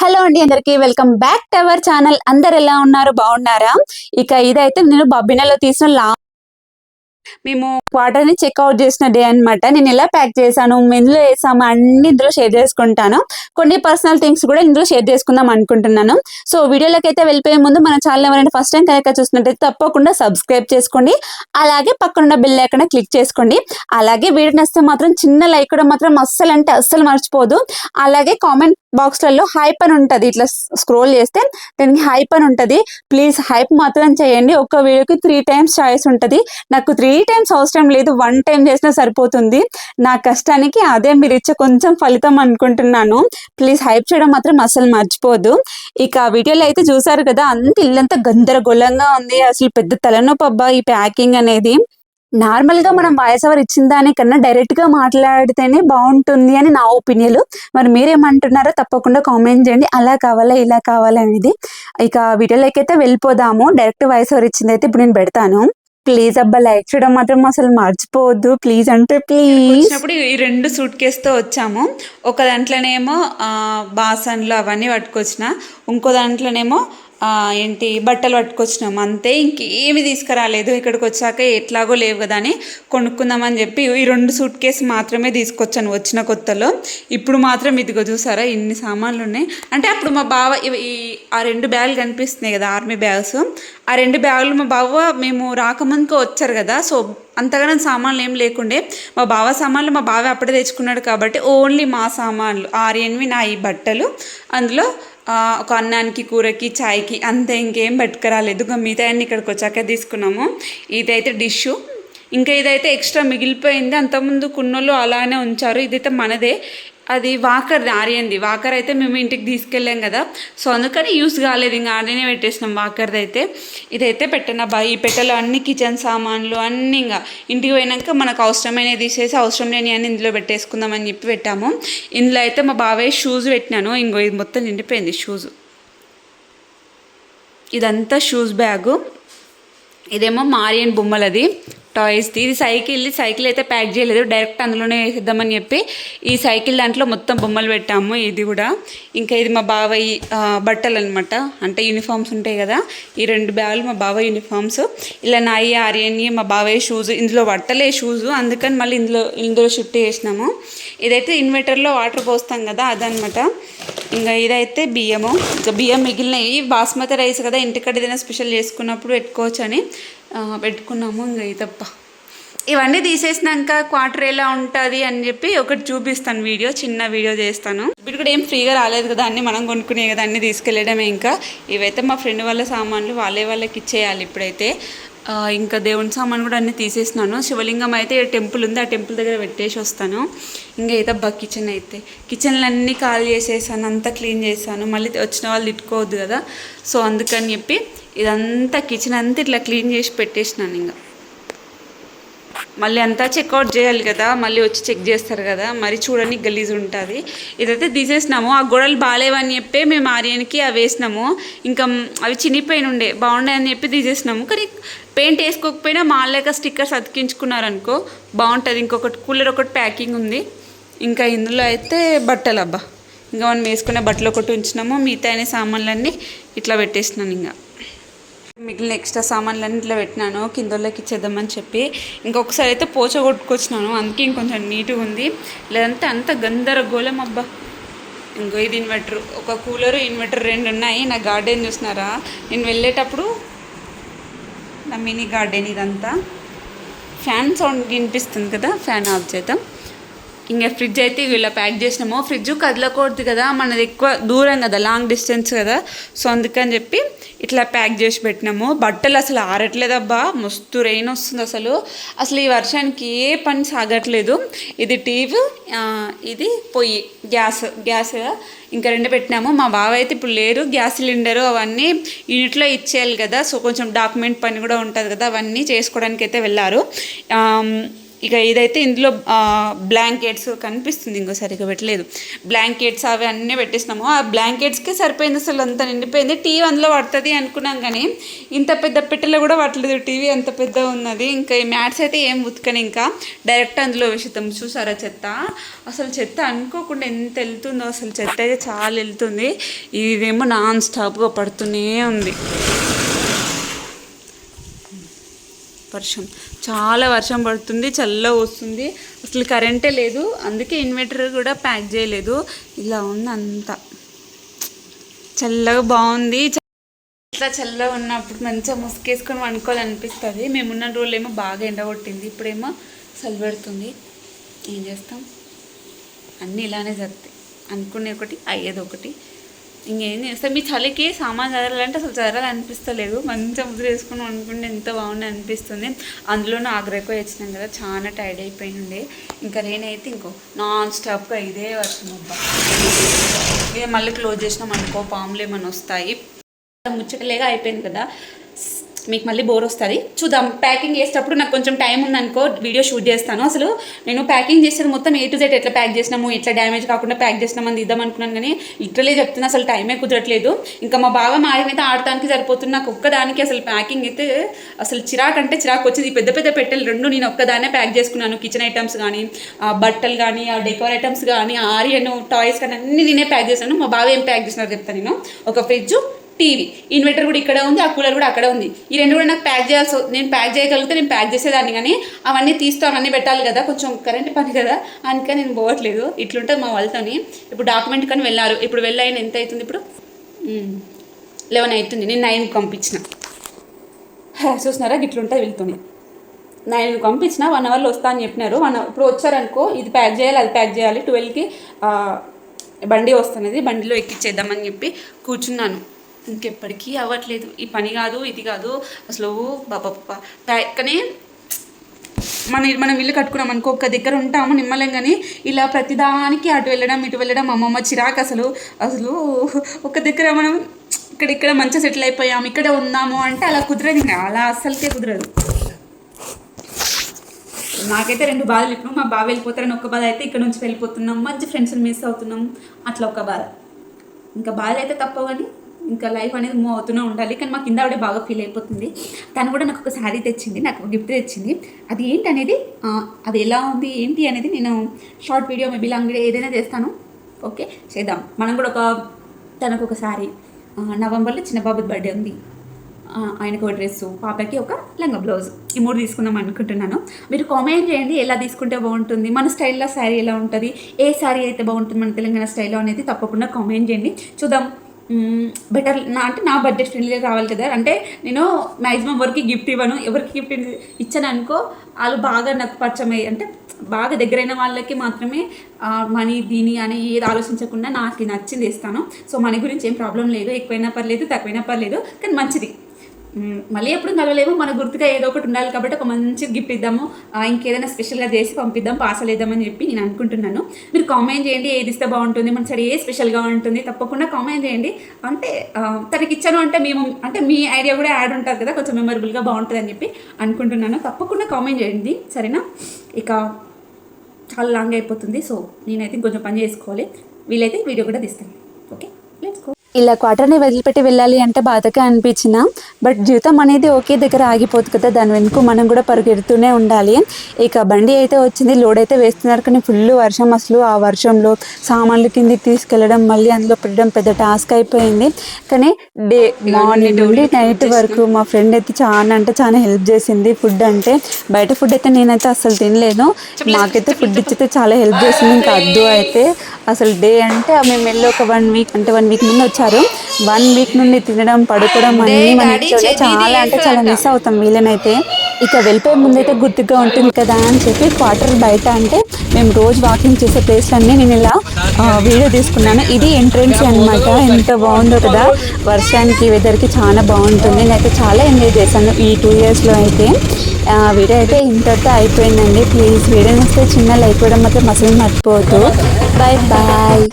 Hello అండి, అందరికీ welcome back to our channel. అందరు ఎలా ఉన్నారు? బాగున్నారా? ఇక ఇదైతే నేను బబ్బినలో తీసిన మేము వాటర్ ని చెక్అవుట్ చేసిన డే అనమాట. నేను ఎలా ప్యాక్ చేశాను, ఇందులో వేసాము అన్ని ఇందులో షేర్ చేసుకుంటాను. కొన్ని పర్సనల్ థింగ్స్ కూడా ఇందులో షేర్ చేసుకుందాం అనుకుంటున్నాను. సో వీడియోలోకి అయితే వెళ్ళిపోయే ముందు మన ఛానల్ ఎవరైనా ఫస్ట్ టైం కనుక చూసినట్టయితే తప్పకుండా సబ్స్క్రైబ్ చేసుకోండి. అలాగే పక్కన బెల్ ఐకాన్ క్లిక్ చేసుకోండి. అలాగే వీడియో నచ్చితే మాత్రం చిన్న లైక్ కూడా మాత్రం అస్సలు అంటే అస్సలు మర్చిపోదు. అలాగే కామెంట్ బాక్స్లలో హైప్ అని ఉంటుంది, ఇట్లా స్క్రోల్ చేస్తే దానికి హైప్ అని ఉంటుంది. ప్లీజ్ హైప్ మాత్రం చేయండి. ఒక వీడియోకి 3 times చాయిస్ ఉంటుంది. నాకు 3 times అవసరం లేదు, 1 time చేసినా సరిపోతుంది. నా కష్టానికి అదే మీరు ఇచ్చే కొంచెం ఫలితం అనుకుంటున్నాను. ప్లీజ్ హైప్ చేయడం మాత్రం అసలు మర్చిపోదు. ఇక వీడియోలో అయితే చూసారు కదా, అంత ఇల్లంతా గందరగోళంగా ఉంది. అసలు పెద్ద తలనొప్పి అబ్బా ఈ ప్యాకింగ్ అనేది. నార్మల్గా మనం వాయిస్ ఓవర్ ఇచ్చిన దానికన్నా డైరెక్ట్గా మాట్లాడితేనే బాగుంటుంది అని నా ఒపీనియన్. మరి మీరేమంటున్నారో తప్పకుండా కామెంట్ చేయండి. అలా కావాలా ఇలా కావాలా అనేది. ఇక వీడియోలోకి అయితే వెళ్ళిపోదాము. డైరెక్ట్ వాయిస్ ఓవర్ ఇచ్చింది అయితే ఇప్పుడు నేను పెడతాను. ప్లీజ్ అబ్బా లైక్ చేయడం మాత్రం అసలు మర్చిపోవద్దు. ప్లీజ్ అంటే ప్లీజ్. వచ్చినప్పుడు ఈ 2 సూట్ కేసుతో వచ్చాము. ఒక దాంట్లోనేమో బాసన్లు అవన్నీ పట్టుకొచ్చిన, ఇంకో దాంట్లోనేమో ఏంటి బట్టలు పట్టుకొచ్చినాము. అంతే, ఇంకేమి తీసుకురాలేదు. ఇక్కడికి వచ్చాక ఎట్లాగో లేవు కదా అని కొనుక్కుందామని చెప్పి ఈ 2 సూట్ కేసు మాత్రమే తీసుకొచ్చాను వచ్చిన కొత్తలో. ఇప్పుడు మాత్రం ఇదిగో చూసారా ఇన్ని సామాన్లు ఉన్నాయి. అంటే అప్పుడు మా బావ ఆ 2 బ్యాగులు కనిపిస్తున్నాయి కదా, ఆర్మీ బ్యాగ్స్. ఆ 2 బ్యాగులు మా బావ మేము రాకముందుకు వచ్చారు కదా, సో అంతగానో సామాన్లు ఏం లేకుండే. మా బావ సామాన్లు మా బావ అప్పుడే తెచ్చుకున్నాడు కాబట్టి ఓన్లీ మా సామాన్లు ఆర్యన్వి నా ఈ బట్టలు, అందులో ఒక అన్నానికి కూరకి చాయ్కి అంతే, ఇంకేం పట్టుకురాలేదు. మిగతా అన్ని ఇక్కడికి వచ్చాక తీసుకున్నాము. ఇదైతే డిష్, ఇంకా ఇదైతే ఎక్స్ట్రా మిగిలిపోయింది. అంతకుముందు కున్నోళ్ళు అలానే ఉంచారు. ఇదైతే మనదే, అది వాకర్ది, ఆర్యన్ది. వాకర్ అయితే మేము ఇంటికి తీసుకెళ్ళాం కదా, సో అందుకని యూస్ కాలేదు, ఇంకా ఆర్యనే పెట్టేసినాం వాకర్ది అయితే. ఇదైతే పెట్టిన ఈ పెట్టెలో అన్ని కిచెన్ సామాన్లు అన్నీ ఇంకా ఇంటికి పోయినాక మనకు అవసరమైనవి తీసేసి అవసరం లేని అన్ని ఇందులో పెట్టేసుకుందామని చెప్పి పెట్టాము. ఇందులో అయితే మా బాబాయ్ షూస్ పెట్టినాను. ఇంకో ఇది మొత్తం నిండిపోయింది షూస్. ఇదంతా షూస్ బ్యాగు. ఇదేమో ఆర్యన్ బొమ్మలది, టాయ్స్ది. ఇది సైకిల్ అయితే ప్యాక్ చేయలేదు, డైరెక్ట్ అందులోనే వేసేద్దామని చెప్పి ఈ సైకిల్ దాంట్లో మొత్తం బొమ్మలు పెట్టాము. ఇది కూడా. ఇంకా ఇది మా బాబాయ్ బట్టలు అనమాట, అంటే యూనిఫామ్స్ ఉంటాయి కదా. ఈ 2 బ్యాగులు మా బాబాయ్ యూనిఫామ్స్. ఇలా నాయి ఆర్యన్వి మా బాబాయ్ షూస్. ఇందులో బట్టలే షూస్, అందుకని మళ్ళీ ఇందులో షిఫ్ట్ చేసినాము. ఇదైతే ఇన్వర్టర్లో వాటర్ పోస్తాం కదా అదనమాట. ఇంకా ఇదైతే బియ్యము. ఇంకా బియ్యం మిగిలినవి బాస్మతి రైస్ కదా, ఇంటికడ ఏదైనా స్పెషల్ చేసుకున్నప్పుడు పెట్టుకోవచ్చు అని పెట్టుకున్నాము. ఇంకా ఇదప్ప ఇవన్నీ తీసేసినాక క్వార్టర్ ఎలా ఉంటుంది అని చెప్పి ఒకటి చూపిస్తాను, చిన్న వీడియో చేస్తాను. ఇప్పుడు కూడా ఏం ఫ్రీగా రాలేదు కదా, అన్నీ మనం కొనుక్కునే కదా, అన్నీ తీసుకెళ్ళడమే. ఇంకా ఇవైతే మా ఫ్రెండ్ వాళ్ళ సామాన్లు, వాళ్ళకి ఇచ్చేయాలి ఇప్పుడైతే. ఇంకా దేవుని సామాన్ కూడా అన్నీ తీసేసినాను. శివలింగం అయితే టెంపుల్ ఉంది, ఆ టెంపుల్ దగ్గర పెట్టేసి వస్తాను. ఇంకా అయితే కిచెన్లు అన్నీ ఖాళీ చేసేసాను, అంతా క్లీన్ చేశాను. మళ్ళీ వచ్చిన వాళ్ళు తిట్టుకోవద్దు కదా, సో అందుకని చెప్పి ఇదంతా కిచెన్ అంతా ఇట్లా క్లీన్ చేసి పెట్టేసినాను. ఇంకా మళ్ళీ అంతా చెక్అవుట్ చేయాలి కదా, మళ్ళీ వచ్చి చెక్ చేస్తారు కదా, మరి చూడని గలీజ్ ఉంటుంది. ఇదైతే తీసేసినాము. ఆ గొడవలు బాగాలేవని చెప్పి మేము ఆర్యన్కి అవి వేసినాము. ఇంకా అవి చినిపోయిన ఉండే, బాగుండే అని చెప్పి తీసేసినాము. కానీ పెయింట్ వేసుకోకపోయినా మాలేక స్టిక్కర్స్ అతికించుకున్నారనుకో బాగుంటుంది. ఇంకొకటి కూలర్ ఒకటి ప్యాకింగ్ ఉంది. ఇంకా ఇందులో అయితే బట్టలు అబ్బా, ఇంకా మనం వేసుకునే బట్టలు ఒకటి ఉంచినాము. మిగతా అనే సామాన్లన్నీ ఇట్లా పెట్టేసినాను. ఇంకా మిగిలిన ఎక్స్ట్రా సామాన్లన్నీ ఇట్లా పెట్టినాను కిందోళ్ళకి ఇచ్చేద్దామని చెప్పి. ఇంకొకసారి అయితే పోచ కొట్టుకొచ్చినాను, అందుకే ఇంకొంచెం నీట్గా ఉంది. లేదంటే అంత గందరగోళం అబ్బా. ఇంకో ఇది ఇన్వర్టర్, ఒక కూలరు ఇన్వర్టర్ 2 ఉన్నాయి. నా గార్డెన్ చూసినారా, నేను వెళ్ళేటప్పుడు నా మినీ గార్డెన్ ఇదంతా. ఫ్యాన్ సౌండ్ వినిపిస్తుంది కదా, ఫ్యాన్ ఆఫ్ చేద్దాం. ఇంకా ఫ్రిడ్జ్ అయితే ఇలా ప్యాక్ చేసినాము. ఫ్రిడ్జ్ కదలకూడదు కదా, మనది ఎక్కువ దూరం కదా, లాంగ్ డిస్టెన్స్ కదా, సో అందుకని చెప్పి ఇట్లా ప్యాక్ చేసి పెట్టినాము. బట్టలు అసలు ఆరట్లేదబ్బా, మస్తు రెయిన్ వస్తుంది. అసలు ఈ వర్షానికి ఏ పని సాగట్లేదు. ఇది టీవీ, ఇది పొయ్యి, గ్యాస్ ఇంకా 2 పెట్టినాము. మా బావ అయితే ఇప్పుడు లేరు, గ్యాస్ సిలిండరు అవన్నీ యూనిట్లో ఇచ్చేయాలి కదా, సో కొంచెం డాక్యుమెంట్ పని కూడా ఉంటుంది కదా, అవన్నీ చేసుకోవడానికి అయితే వెళ్ళారు. ఇక ఇదైతే ఇందులో బ్లాంకెట్స్ కనిపిస్తుంది, ఇంకో సరిగ్గా పెట్టలేదు. బ్లాంకెట్స్ అవి అన్నీ పెట్టేసినాము. ఆ బ్లాంకెట్స్కే సరిపోయింది, అసలు అంత నిండిపోయింది. టీవీ అందులో పడుతుంది అనుకున్నాం కానీ ఇంత పెద్ద పెట్టెలో కూడా పట్టలేదు, టీవీ అంత పెద్ద ఉన్నది. ఇంకా ఈ మ్యాట్స్ అయితే ఏం ఉతకని ఇంకా డైరెక్ట్ అందులో వేసేద్దాం. చూసారా చెత్త, అసలు చెత్త అనుకోకుండా ఎంత వెళ్తుందో, అసలు చెత్త అయితే చాలా వెళ్తుంది. ఇదేమో నాన్ స్టాప్గా పడుతూనే ఉంది. వర్షం, చాలా వర్షం పడుతుంది, చల్లగా వస్తుంది, అసలు కరెంటే లేదు. అందుకే ఇన్వర్టర్ కూడా ప్యాక్ చేయలేదు. ఇలా ఉంది అంతా చల్లగా బాగుంది. ఇట్లా చల్లగా ఉన్నప్పుడు మంచిగా ముసుకేసుకొని వండుకోవాలనిపిస్తుంది. మేమున్న రోజులు ఏమో బాగా ఎండగొట్టింది, ఇప్పుడేమో చలి పెడుతుంది. ఏం చేస్తాం, అన్నీ ఇలానే జరుగుతాయి. అనుకునే ఒకటి అయ్యేది ఒకటి. ఇంకేం చేస్తాం. మీ చలికి సామాన్ చదరాలంటే అసలు చదరాలనిపిస్తలేదు. మంచిగా ముద్ర వేసుకుని అనుకుంటే ఎంత బాగుంది అనిపిస్తుంది. అందులోనూ ఆగ్రహం వచ్చినాం కదా, చాలా టైర్డ్ అయిపోయింది. ఇంకా నేనైతే ఇంకో నాన్ స్టాప్గా ఇదే వర్షం అబ్బా. ఇదే మళ్ళీ క్లోజ్ చేసినాం అనుకో పాములు ఏమైనా వస్తాయి. ముచ్చటలేగా అయిపోయింది కదా, మీకు మళ్ళీ బోర్ వస్తుంది. చూద్దాం, ప్యాకింగ్ చేసేటప్పుడు నాకు కొంచెం టైం ఉందనుకో వీడియో షూట్ చేస్తాను. అసలు నేను ప్యాకింగ్ చేసేది మొత్తం A to Z ఎట్లా ప్యాక్ చేసినాము, ఎట్లా డ్యామేజ్ కాకుండా ప్యాక్ చేసినామని ఇద్దాం అనుకున్నాను కానీ లిటరలీ చెప్తున్నా అసలు టైమే కుదరట్లేదు. ఇంకా మా బావ మాయమైతే ఆడటానికి సరిపోతుంది. నాకు ఒక్కదానికి అసలు ప్యాకింగ్ అయితే అసలు చిరాకు అంటే చిరాకు వచ్చింది. పెద్ద పెద్ద పెట్టెలు రెండు నేను ఒక్కదాన్నే ప్యాక్ చేసుకున్నాను. కిచెన్ ఐటమ్స్ కానీ, బట్టలు కానీ, ఆ డెకోర్ ఐటమ్స్ కానీ, ఆరియన్ టాయ్స్ కానీ అన్నీ నేనే ప్యాక్ చేశాను. మా బావ ఏం ప్యాక్ చేసినారు చెప్తాను నేను. ఒక ఫ్రిడ్జ్, టీవీ, ఇన్వర్టర్ కూడా ఇక్కడ ఉంది, ఆ కూలర్ కూడా అక్కడ ఉంది. ఈ రెండు కూడా నాకు ప్యాక్ చేయాల్సి, నేను ప్యాక్ చేయగలిగితే నేను ప్యాక్ చేసేదాన్ని కానీ అవన్నీ తీస్తూ అవన్నీ పెట్టాలి కదా, కొంచెం కరెంట్ పని కదా, అందుకని నేను పోవట్లేదు. ఇట్లుంటుంది మా వాళ్ళతోని. ఇప్పుడు డాక్యుమెంట్ కానీ వెళ్ళారు. ఇప్పుడు వెళ్ళాయని ఎంత అవుతుంది, ఇప్పుడు 11 అవుతుంది. నేను 9కి పంపించిన. చూసినారా ఇట్లుంటుంది వెళ్తుంది. 9కి పంపించిన, 1 అవర్లో వస్తా అని చెప్పినారు. ఇప్పుడు వచ్చారనుకో ఇది ప్యాక్ చేయాలి, అది ప్యాక్ చేయాలి. 12కి బండి వస్తున్నది, బండిలో ఎక్కిచ్చేద్దామని చెప్పి కూర్చున్నాను. ఇంకెప్పటికీ అవ్వట్లేదు. ఈ పని కాదు, ఇది కాదు అసలు. బాబా కానీ మనం ఇల్లు కట్టుకున్నాం అనుకో, ఒక్క దగ్గర ఉంటాము నిమ్మలం. కానీ ఇలా ప్రతిదానికి అటు వెళ్ళడం ఇటు వెళ్ళడం అమ్మమ్మ చిరాకు అసలు. ఒక దగ్గర మనం ఇక్కడ మంచిగా సెటిల్ అయిపోయాము, ఇక్కడే ఉందాము అంటే అలా కుదరదు. అలా అస్సలకే కుదరదు. నాకైతే 2 బాధలు. ఇప్పుడు మా బావ వెళ్ళిపోతారని ఒక బాధ అయితే, ఇక్కడ నుంచి వెళ్ళిపోతున్నాం, మంచి ఫ్రెండ్స్ని మిస్ అవుతున్నాం, అట్లా ఒక బాధ. ఇంకా బాధలు అయితే తప్పవు కానీ ఇంకా లైఫ్ అనేది మూవ్ అవుతూనే ఉండాలి. కానీ మా కింద ఆవిడ బాగా ఫీల్ అయిపోతుంది. తను కూడా నాకు ఒక శారీ తెచ్చింది, నాకు ఒక గిఫ్ట్ తెచ్చింది. అది ఏంటి అనేది, అది ఎలా ఉంది ఏంటి అనేది నేను short video maybe long video ఏదైనా చేస్తాను. ఓకే, చేద్దాం. మనం కూడా తనకు ఒక శారీ, నవంబర్లో చిన్న బాబు బర్త్డే ఉంది, ఆయనకు ఒక డ్రెస్సు, పాపకి ఒక లంగా బ్లౌజ్, ఈ 3 తీసుకుందాం అనుకుంటున్నాను. మీరు కామెంట్ చేయండి ఎలా తీసుకుంటే బాగుంటుంది, మన స్టైల్లో శారీ ఎలా ఉంటుంది, ఏ శారీ అయితే బాగుంటుంది మన తెలంగాణ స్టైల్లో అనేది తప్పకుండా కామెంట్ చేయండి. చూద్దాం. బెటర్ అంటే నా బడ్జెట్ ఫ్రెండ్లీ రావాలి కదా. అంటే నేను మ్యాక్సిమం ఎవరికి గిఫ్ట్ ఇవ్వను. ఎవరికి గిఫ్ట్ ఇచ్చాను అనుకో వాళ్ళు బాగా నాకు పరిచయం అంటే బాగా దగ్గరైన వాళ్ళకి మాత్రమే మనీ దీని అని ఏది ఆలోచించకుండా నాకు నచ్చింది ఇస్తాను. సో మనీ గురించి ఏం ప్రాబ్లం లేదు, ఎక్కువైనా పర్లేదు తక్కువైనా పర్లేదు, కానీ మంచిది. మళ్ళీ ఎప్పుడు కలవలేము, మన గుర్తుగా ఏదో ఒకటి ఉండాలి కాబట్టి ఒక మంచి గిఫ్ట్ ఇద్దాము, ఇంకేదైనా స్పెషల్గా చేసి పంపిద్దాం, పార్సల్ ఇద్దామని చెప్పి నేను అనుకుంటున్నాను. మీరు కామెంట్ చేయండి ఏది ఇస్తే బాగుంటుంది, మన సరే ఏ స్పెషల్గా ఉంటుంది తప్పకుండా కామెంట్ చేయండి. అంటే తనకి ఇచ్చాను అంటే అంటే మీ ఐడియా కూడా యాడ్ ఉంటుంది కదా, కొంచెం మెమరబుల్గా బాగుంటుంది అని చెప్పి అనుకుంటున్నాను. తప్పకుండా కామెంట్ చేయండి, సరేనా? ఇక చాలా లాంగ్ అయిపోతుంది. సో నేనైతే కొంచెం పని చేసుకోవాలి. వీలైతే వీడియో కూడా తీస్తాను. Okay, let's go. ఇలా క్వార్టర్ని వదిలిపెట్టి వెళ్ళాలి అంటే బాధగా అనిపించిన, బట్ జీవితం అనేది ఒకే దగ్గర ఆగిపోతుంది కదా, దాని వెనుక మనం కూడా పరిగెడుతూనే ఉండాలి. ఇక బండి అయితే వచ్చింది, లోడ్ అయితే వేస్తున్నారు, కానీ ఫుల్ వర్షం. అసలు ఆ వర్షంలో సామాన్లు కిందికి తీసుకెళ్ళడం మళ్ళీ అందులో పెట్టడం పెద్ద టాస్క్ అయిపోయింది. కానీ మార్నింగ్ నుండి నైట్ వరకు మా ఫ్రెండ్ అయితే చాలా హెల్ప్ చేసింది. ఫుడ్ అంటే బయట ఫుడ్ అయితే నేనైతే అసలు తినలేదు, మాకైతే ఫుడ్ ఇచ్చితే చాలా హెల్ప్ చేసింది. ఇంకా అద్దు అయితే అసలు డే అంటే మేము వెళ్ళి ఒక 1 వీక్ ముందు వచ్చారు. 1 వీక్ నుండి తినడం పడుకోవడం అన్నీ మన ఇంట్లో చాలా మిస్ అవుతాం వీళ్ళనైతే. ఇక వెళ్ళిపోయే ముందైతే గుర్తుగా ఉంటుంది కదా అని చెప్పి క్వార్టర్ బయట అంటే మేము రోజు వాకింగ్ చేసే ప్లేస్లన్నీ నేను ఇలా వీడియో తీసుకున్నాను. ఇది ఎంట్రెన్స్ అనమాట. ఎంత బాగుందో కదా, వర్షానికి వెదర్కి చాలా బాగుంటుంది. నేనైతే చాలా ఎంజాయ్ చేశాను ఈ 2 ఇయర్స్లో అయితే. వీడియో అయితే ఇంతటితో అయిపోయిందండి. ప్లీజ్ వీడియో నచ్చితే చిన్న లైక్ ఇవ్వడం మాత్రం అసలు మర్చిపోవద్దు. Bye bye.